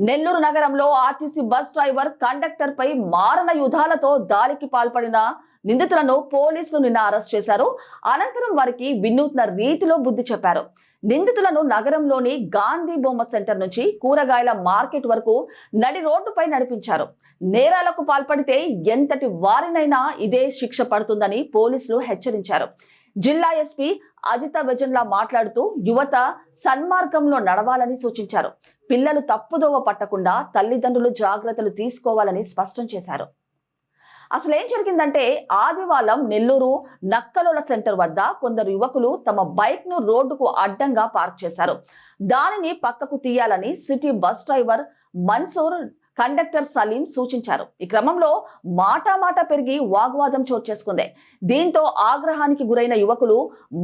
నెల్లూరు నగరంలో RTC bus driver conductor పై మారణ యుద్ధాలతో దాడికి పాల్పడిన నిందితులను పోలీసులు నిన్న అరెస్ట్ చేశారు. అనంతరం వారికి వినూత్న రీతిలో బుద్ధి చెప్పారు. నిందితులను నగరంలోని గాంధీ బొమ్మ సెంటర్ నుంచి కూరగాయల మార్కెట్ వరకు నడి రోడ్డుపై నడిపించారు. నేరాలకు పాల్పడితే ఎంతటి వారినైనా ఇదే శిక్ష పడుతుందని పోలీసులు హెచ్చరించారు. జిల్లా ఎస్పీ అజిత వెజన్లా మాట్లాడుతూ యువత సన్మార్గంలో నడవాలని సూచించారు. పిల్లలు తప్పుదోవ పట్టకుండా తల్లిదండ్రులు జాగ్రత్తలు తీసుకోవాలని స్పష్టం చేశారు. అసలేం జరిగిందంటే ఆదివారం నెల్లూరు నక్కలోల సెంటర్ వద్ద కొందరు యువకులు తమ బైక్ ను రోడ్డుకు అడ్డంగా పార్క్ చేశారు. దానిని పక్కకు తీయాలని city bus driver Mansoor, conductor Saleem సూచించారు. ఈ క్రమంలో మాట పెరిగి వాగ్వాదం చోటు చేసుకుంది. దీంతో ఆగ్రహానికి గురైన యువకులు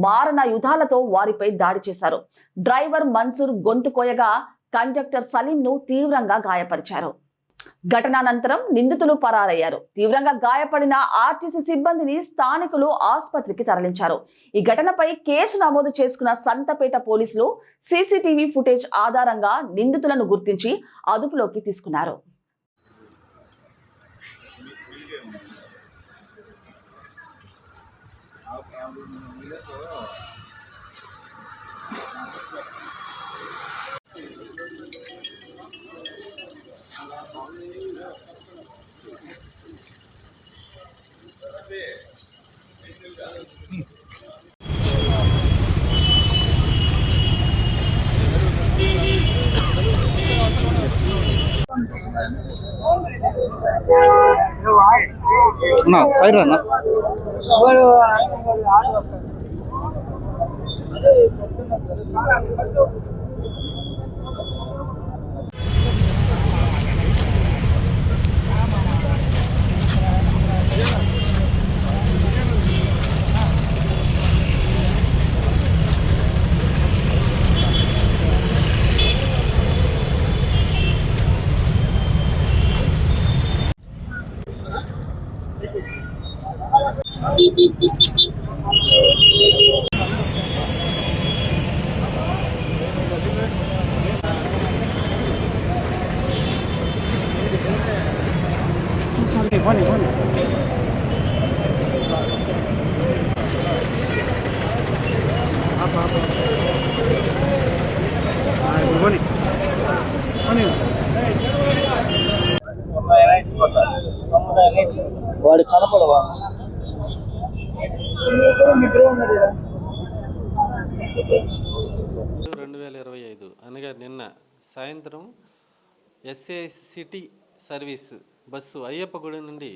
మారణ యుధాలతో వారిపై దాడి చేశారు. డ్రైవర్ మన్సూర్ గొంతు కోయగా కండక్టర్ సలీం ను తీవ్రంగా గాయపరిచారు. ఘటనానంతరం నిందితులు పరారయ్యారు. తీవ్రంగా గాయపడిన ఆర్టీసీ సిబ్బందిని స్థానికులు ఆసుపత్రికి తరలించారు. ఈ ఘటనపై కేసు నమోదు చేసుకున్న సంతపేట పోలీసులు సీసీటీవీ ఫుటేజ్ ఆధారంగా నిందితులను గుర్తించి అదుపులోకి తీసుకున్నారు. సైడ్ అన్న వాడు కనపడవా 2025 అనగా నిన్న సాయంత్రం ఎస్ఏ సిటీ సర్వీస్ బస్సు అయ్యప్పగుడి నుండి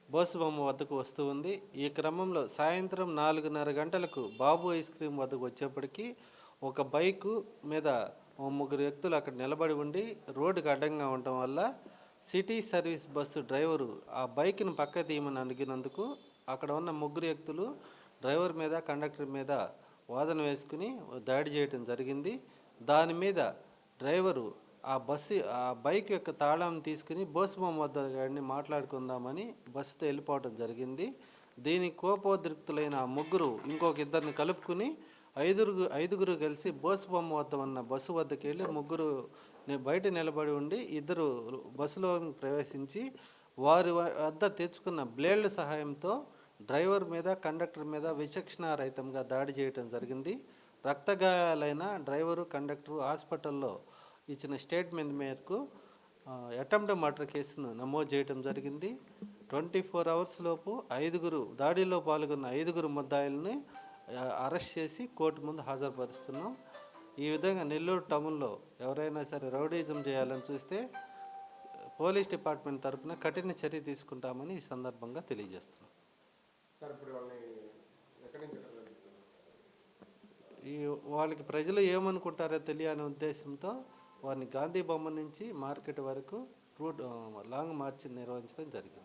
బోసుబొమ్మ వద్దకు వస్తూ ఉంది. ఈ క్రమంలో సాయంత్రం 4:30 గంటలకు బాబు ఐస్ క్రీమ్ వద్దకు వచ్చేప్పటికీ ఒక బైకు మీద 3 వ్యక్తులు అక్కడ నిలబడి ఉండి రోడ్డుకు అడ్డంగా ఉండటం వల్ల సిటీ సర్వీస్ బస్సు డ్రైవరు ఆ బైక్ను పక్క తీయమని అడిగినందుకు అక్కడ ఉన్న 3 వ్యక్తులు డ్రైవర్ మీద కండక్టర్ మీద వాదన వేసుకుని దాడి చేయడం జరిగింది. దాని మీద డ్రైవరు ఆ బైక్ యొక్క తాళం తీసుకుని బోసుబొమ్మ వద్ద గారిని మాట్లాడుకుందామని బస్సుతో వెళ్ళిపోవడం జరిగింది. దీనికి కోపోద్రిక్తులైన 3 ఇంకొక ఇద్దరిని కలుపుకుని ఐదుగురు కలిసి బోసుబొమ్మ వద్ద ఉన్న బస్సు వద్దకు వెళ్ళి 3 బయట నిలబడి ఉండి 2 బస్సులో ప్రవేశించి వారి వద్ద తెచ్చుకున్న బ్లేడ్ల సహాయంతో డ్రైవర్ మీద కండక్టర్ మీద విచక్షణారహితంగా దాడి చేయడం జరిగింది. రక్తగాయాలైన డ్రైవరు కండక్టరు హాస్పిటల్లో ఇచ్చిన స్టేట్మెంట్ మేరకు అటెంప్ట్ మర్డర్ కేసును నమోదు చేయడం జరిగింది. 24 అవర్స్ లోపు దాడిలో పాల్గొన్న 5 ముద్దాయిల్ని అరెస్ట్ చేసి కోర్టు ముందు హాజరుపరుస్తున్నాం. ఈ విధంగా నెల్లూరు టౌన్లో ఎవరైనా సరే రౌడీజం చేయాలని చూస్తే పోలీస్ డిపార్ట్మెంట్ తరఫున కఠిన చర్య తీసుకుంటామని ఈ సందర్భంగా తెలియజేస్తున్నాం. వాళ్ళకి ప్రజలు ఏమనుకుంటారో తెలియని ఉద్దేశంతో వారిని గాంధీ బొమ్మ నుంచి మార్కెట్ వరకు లాంగ్ మార్చ్ నిర్వహించడం జరిగింది.